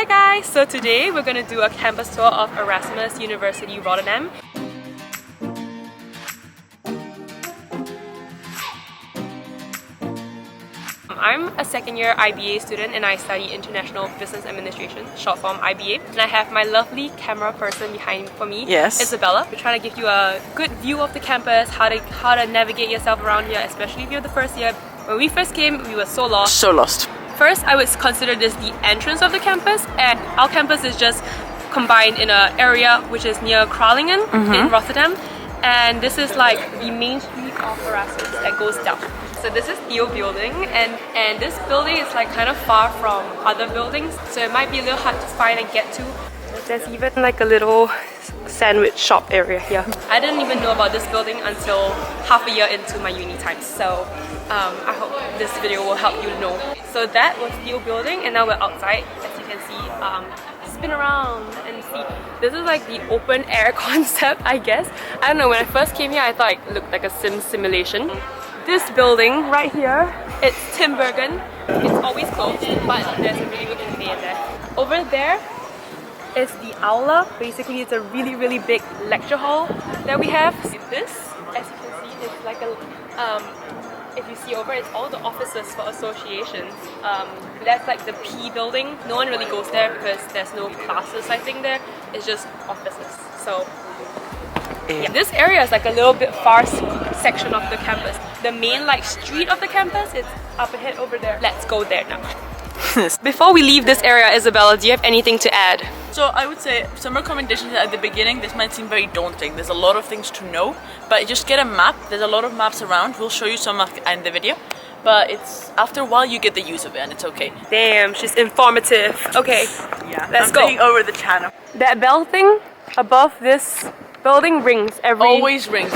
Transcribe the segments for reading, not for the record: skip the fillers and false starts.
Hi guys! So today we're going to do a campus tour of Erasmus University Rotterdam. I'm a second year IBA student and I study International Business Administration, short form IBA. And I have my lovely camera person behind for me, Isabella. We're trying to give you a good view of the campus, how to navigate yourself around here, especially if you're the first year. When we first came, we were so lost. First, I would consider this the entrance of the campus, and our campus is just combined in an area which is near Kralingen in Rotterdam. And this is like the main street of Erasmus that goes down. So this is the building, and this building is like kind of far from other buildings, so it might be a little hard to find and get to. There's even like a little sandwich shop area here. I didn't even know about this building until half a year into my uni time, so I hope this video will help you know. So that was the building, and now we're outside. As you can see, spin around and see. This is like the open air concept, I guess. I don't know, when I first came here I thought it looked like a simulation. This building right here, it's Tim Bergen. It's always closed, but there's a really good cafe in there. Over there is the aula. Basically, it's a really big lecture hall that we have. This, as you can see, is like a if you see over, it's all the offices for associations. That's like the P building. No one really goes there because there's no classes, I think, there. It's just offices. So yeah, this area is like a little bit far section of the campus. The main like street of the campus is up ahead over there. Let's go there now. Before we leave this area, Isabella, do you have anything to add? So I would say some recommendations at the beginning. This might seem very daunting. There's a lot of things to know, but just get a map. There's a lot of maps around. We'll show you some in the video. But it's after a while you get the use of it and it's okay. Damn, she's informative. Okay, yeah, let's go. Taking over the channel. That bell thing above this building rings every... Always rings.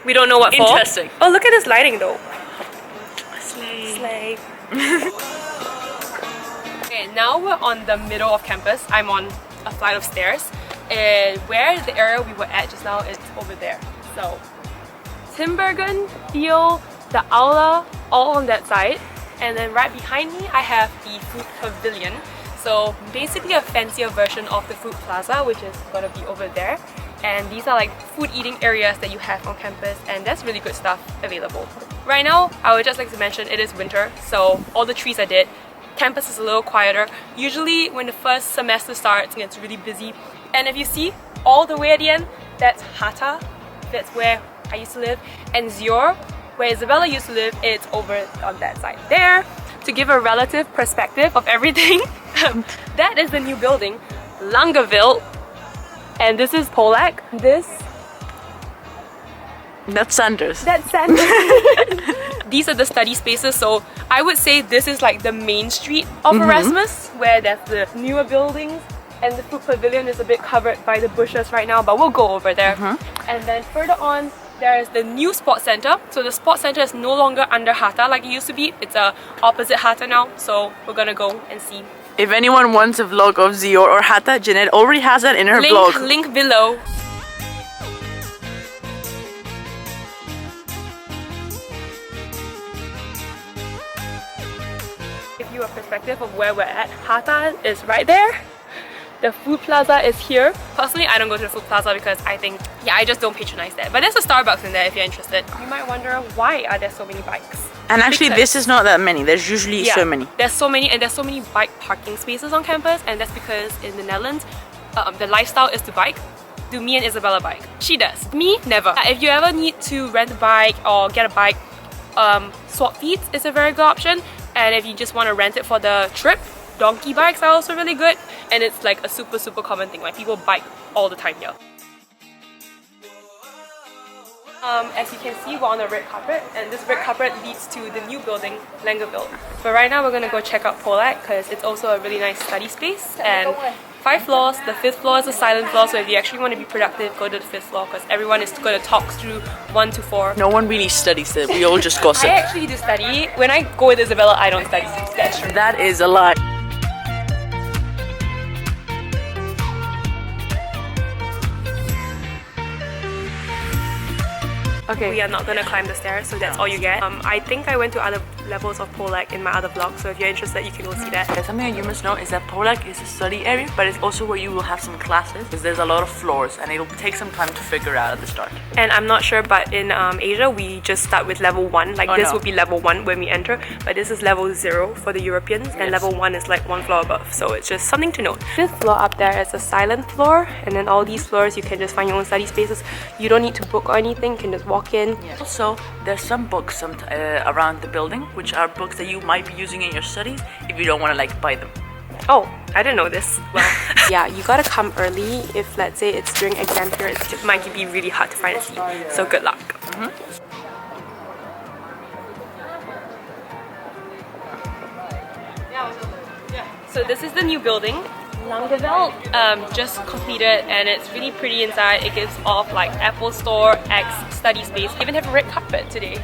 We don't know what for. Interesting. Oh, look at this lighting though. Slay. Slay. Okay, now we're on the middle of campus. I'm on a flight of stairs. And where the area we were at just now is over there. So, Tim Bergen, Theo, the aula, all on that side. And then right behind me, I have the food pavilion. So basically a fancier version of the food plaza, which is gonna be over there. And these are like food eating areas that you have on campus, and there's really good stuff available. Right now, I would just like to mention it is winter, so all the trees are dead. Campus is a little quieter. Usually when the first semester starts, it's really busy. And if you see all the way at the end, that's Hata, that's where I used to live. And Zior, where Isabella used to live, it's over on that side there. To give a relative perspective of everything, that is the new building, Mandeville. And this is Polak. That's Sanders. That's Sanders. These are the study spaces, so I would say this is like the main street of Erasmus, where there's the newer buildings, and the food pavilion is a bit covered by the bushes right now, but we'll go over there. And then further on, there is the new sports center. So the sports center is no longer under Hata like it used to be. It's opposite Hata now, so we're gonna go and see. If anyone wants a vlog of Zior or Hata, Jeanette already has that in her vlog. Link below. Give you a perspective of where we're at. Hata is right there. The food plaza is here. Personally, I don't go to the food plaza because I think, yeah, I just don't patronize that. But there's a Starbucks in there if you're interested. You might wonder, why are there so many bikes? And actually, this is not that many. There's usually so many. There's so many, and there's so many bike parking spaces on campus, and that's because in the Netherlands, the lifestyle is to bike. Do me and Isabella bike? She does. Me, never. If you ever need to rent a bike or get a bike, swap feet is a very good option. And if you just want to rent it for the trip, donkey bikes are also really good, and it's like a super common thing. Like people bike all the time here. As you can see, we're on a red carpet, and this red carpet leads to the new building, Mandeville. But right now we're gonna go check out Polak because it's also a really nice study space. And 5 floors, the 5th floor is a silent floor, so if you actually want to be productive, go to the 5th floor because everyone is going to talk through 1 to 4. No one really studies there, we all just gossip. I actually do study. When I go with Isabella, I don't study. That's true. That is a lie. Okay, we are not gonna climb the stairs, so that's all you get. I think I went to other levels of Polak in my other vlog, so if you're interested, you can go see that. Something that you must know is that Polak is a study area, but it's also where you will have some classes, because there's a lot of floors and it'll take some time to figure out at the start. And I'm not sure, but in Asia, we just start with level 1. Like this would be level 1 when we enter, but this is level 0 for the Europeans, and level 1 is like 1 floor above, so it's just something to note. This floor up there is a silent floor, and then all these floors you can just find your own study spaces. You don't need to book or anything, you can just walk in. Also, there's some books around the building, which are books that you might be using in your studies if you don't want to like buy them. Oh, I didn't know this. Well, yeah, you gotta come early if, let's say, it's during exam period. It might be really hard to find a seat, so good luck. So this is the new building. Mandeville just completed, and it's really pretty inside. It gives off like Apple Store, X, study space. Even have a red carpet today.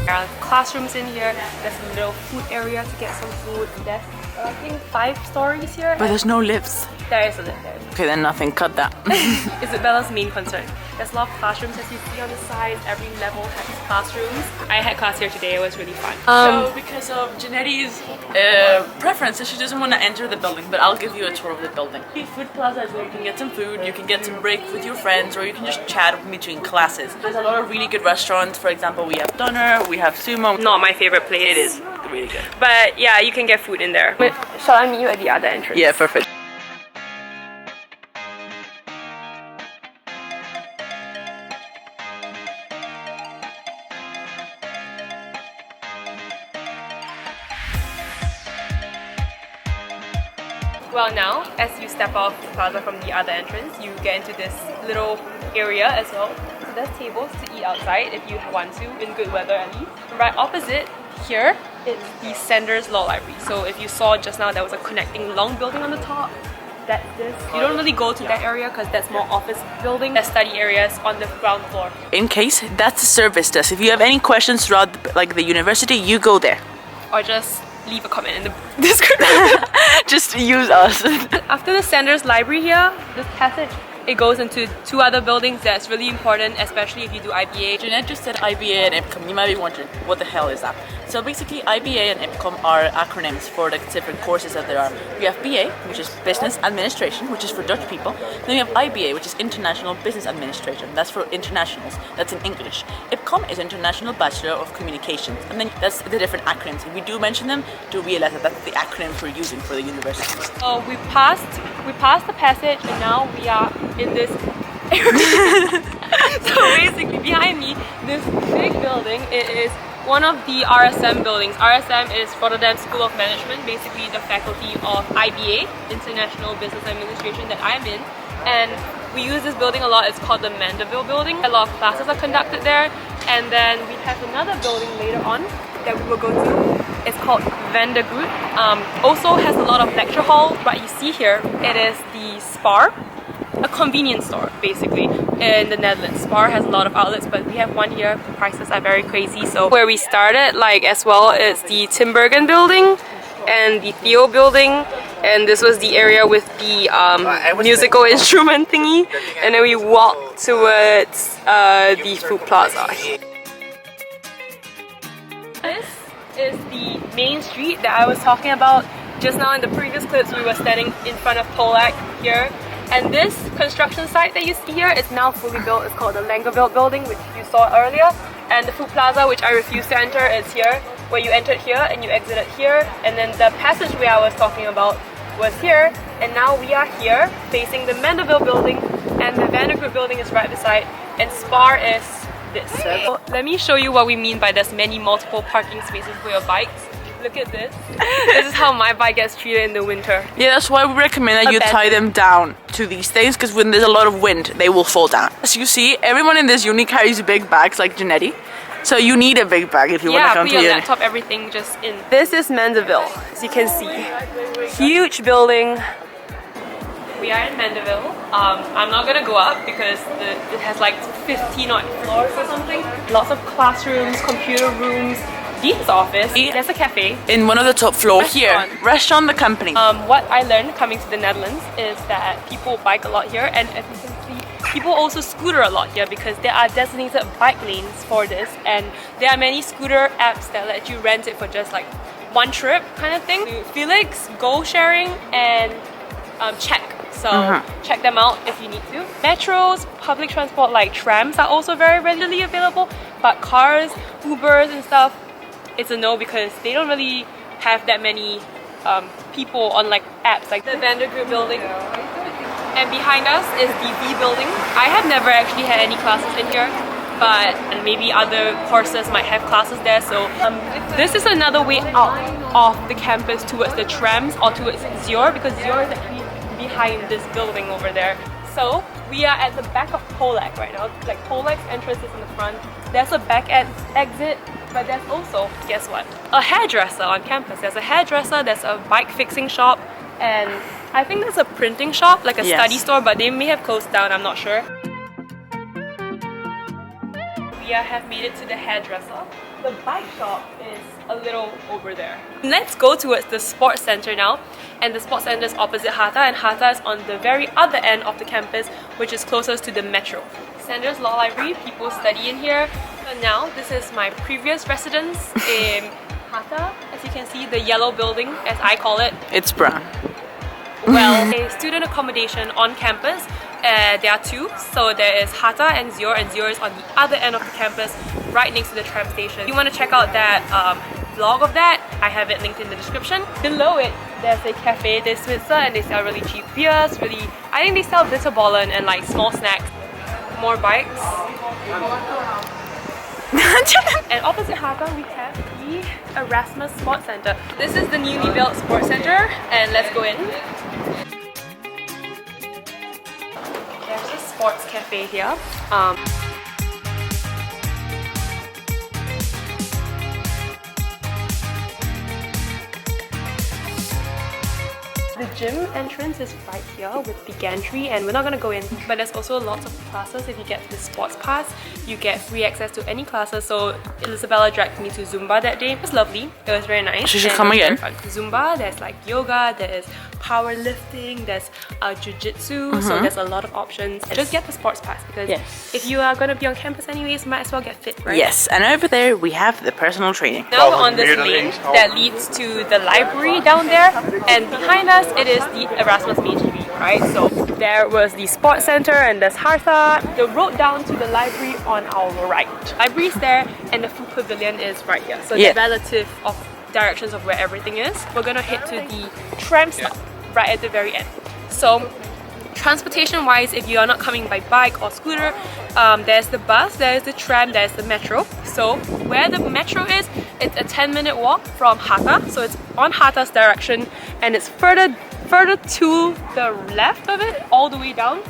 There are classrooms in here. There's a little food area to get some food. There's I think 5 stories here. But there's no lifts. There is a lift there. Okay, then nothing. Cut that. Isabella's main concern. There's a lot of classrooms as you see on the sides. Every level has classrooms. I had class here today. It was really fun. So because of Jeanette's preferences, she doesn't want to enter the building, but I'll give you a tour of the building. Food Plaza is where you can get some food, you can get some break with your friends, or you can just chat between classes. There's a lot of really good restaurants. For example, we have Doner, we have Sumo. Not my favorite place. It is really good. But yeah, you can get food in there. But shall I meet you at the other entrance? Yeah, perfect. Well, now, as you step off the plaza from the other entrance, you get into this little area as well. So there's tables to eat outside if you want to, in good weather at least. Right opposite here is the Sanders Law Library. So if you saw just now, there was a connecting long building on the top. That's this. You don't really go to that area because that's more office building. There's study areas on the ground floor. In case, that's the service desk. If you have any questions throughout the university, you go there. Or just leave a comment in the description. Just use us. After the Sanders Library here, this passage, it goes into 2 other buildings that's really important, especially if you do IBA. Jeanette just said IBA and IPCOM. You might be wondering, what the hell is that? So basically, IBA and IPCOM are acronyms for the different courses that there are. We have BA, which is Business Administration, which is for Dutch people. Then we have IBA, which is International Business Administration. That's for internationals. That's in English. IPCOM is International Bachelor of Communications. And then that's the different acronyms. If we do mention them, do realize that that's the acronyms we're using for the universities. So we passed the passage, and now we are in this area. So basically, behind me, this big building, it is one of the RSM buildings. RSM is Rotterdam School of Management, basically the faculty of IBA, International Business Administration, that I'm in. And we use this building a lot. It's called the Mandeville Building. A lot of classes are conducted there. And then we have another building later on that we will go to. It's called Van der Groot. Also has a lot of lecture halls. What you see here, it is the Spar, a convenience store basically in the Netherlands. Spar has a lot of outlets, but we have one here. The prices are very crazy. So where we started, like as well, is the Tim Bergen building and the Theo building, and this was the area with the musical instrument thingy, and then we walked towards the Food Plaza. This is the main street that I was talking about just now. In the previous clips, we were standing in front of Polak here. And this construction site that you see here is now fully built. It's called the Mandeville Building, which you saw earlier. And the Food Plaza, which I refused to enter, is here, where you entered here and you exited here. And then the passageway I was talking about was here. And now we are here, facing the Mandeville Building, and the Van der Groot Building is right beside. And Spar is this. So let me show you what we mean by there's many multiple parking spaces for your bikes. Look at this. This is how my bike gets treated in the winter. Yeah, that's why we recommend that you tie them down to these things, because when there's a lot of wind, they will fall down. As you see, everyone in this uni carries big bags like Jeanette. So you need a big bag if you want to come to uni. Yeah, laptop, everything just in. This is Mandeville, as you can see. Huge building. We are in Mandeville. I'm not gonna go up because it has like 15 odd floors or something. Lots of classrooms, computer rooms, Dean's office. There's a cafe. In one of the top floors here. Restaurant the company. What I learned coming to the Netherlands is that people bike a lot here, and as you can see, people also scooter a lot here because there are designated bike lanes for this, and there are many scooter apps that let you rent it for just like one trip kind of thing. Felix, Go Sharing, and Check. So check them out if you need to. Metros, public transport like trams are also very readily available, but cars, Ubers and stuff, it's a no because they don't really have that many people on like apps like the Mandeville Building. And behind us is the V Building. I have never actually had any classes in here, but maybe other courses might have classes there. So this is another way out of the campus towards the trams or towards Zior, because Zior is actually behind this building over there. So we are at the back of Polak right now. Like Polak's entrance is in the front. There's a back exit, but there's also, guess what? A hairdresser on campus. There's a hairdresser, there's a bike fixing shop, and I think there's a printing shop, like a study store, but they may have closed down, I'm not sure. We have made it to the hairdresser. The bike shop is a little over there. Let's go towards the sports center now. And the sports center is opposite Hata, and Hata is on the very other end of the campus, which is closest to the metro. Sanders Law Library, people study in here. And now, this is my previous residence in Hata. As you can see, the yellow building, as I call it. It's brown. Well, a student accommodation on campus. There are two, so there is Hata and Zior is on the other end of the campus, right next to the tram station. If you want to check out that vlog of that, I have it linked in the description. Below it, there's a cafe, there's Switzer, and they sell really cheap beers, I think they sell bitterballen and like small snacks. More bikes. And opposite Hata, we have the Erasmus Sports Center. This is the newly built sports center, and let's go in. There's a sports cafe here. The gym entrance is right here with the gantry, and we're not going to go in, but there's also lots of classes. If you get the sports pass, you get free access to any classes. So Isabella dragged me to Zumba that day. It was lovely. It was very nice. She should come again. Zumba, there's like yoga, there's powerlifting, there's jiu-jitsu, so there's a lot of options. Just get the sports pass because if you are going to be on campus anyways, might as well get fit, right? Yes, and over there we have the personal training. Now we're on this lane that leads to the library down there, and behind us it is the Erasmus Main Street, right? So there was the sports center and there's Hartha. The road down to the library on our right. Library's there and the food pavilion is right here. So the relative of directions of where everything is. We're gonna head to the tram stop right at the very end. So transportation wise, if you are not coming by bike or scooter, there's the bus, there's the tram, there's the metro. So where the metro is, it's a 10-minute walk from Hata. So it's on Hata's direction, and it's further to the left of it, all the way down.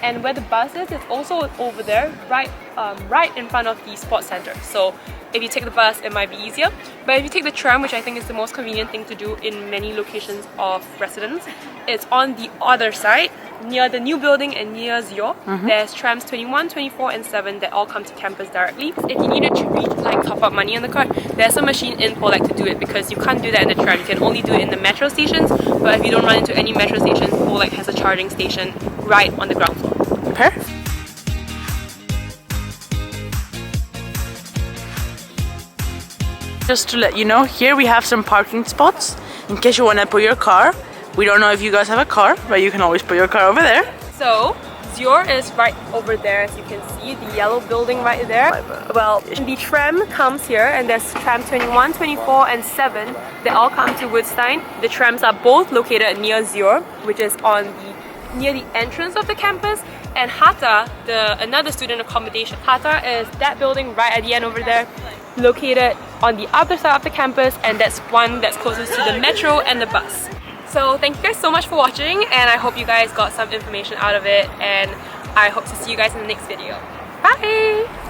And where the bus is, it's also over there, right in front of the sports center. So if you take the bus, it might be easier. But if you take the tram, which I think is the most convenient thing to do in many locations of residence, it's on the other side, near the new building and near Zior. There's trams 21, 24, and 7 that all come to campus directly. If you need to like top up money on the card, there's a machine in Polak to do it because you can't do that in the tram. You can only do it in the metro stations. But if you don't run into any metro stations, Polak has a charging station right on the ground floor. Perfect. Just to let you know, here we have some parking spots in case you want to put your car. We don't know if you guys have a car, but you can always put your car over there. So Zior is right over there, as you can see, the yellow building right there. Well, the tram comes here, and there's tram 21, 24, and 7. They all come to Woodstein. The trams are both located near Zior, which is near the entrance of the campus. And Hata, another student accommodation. Hata is that building right at the end over there, located on the other side of the campus, and that's one that's closest to the metro and the bus. So thank you guys so much for watching, and I hope you guys got some information out of it, and I hope to see you guys in the next video. Bye!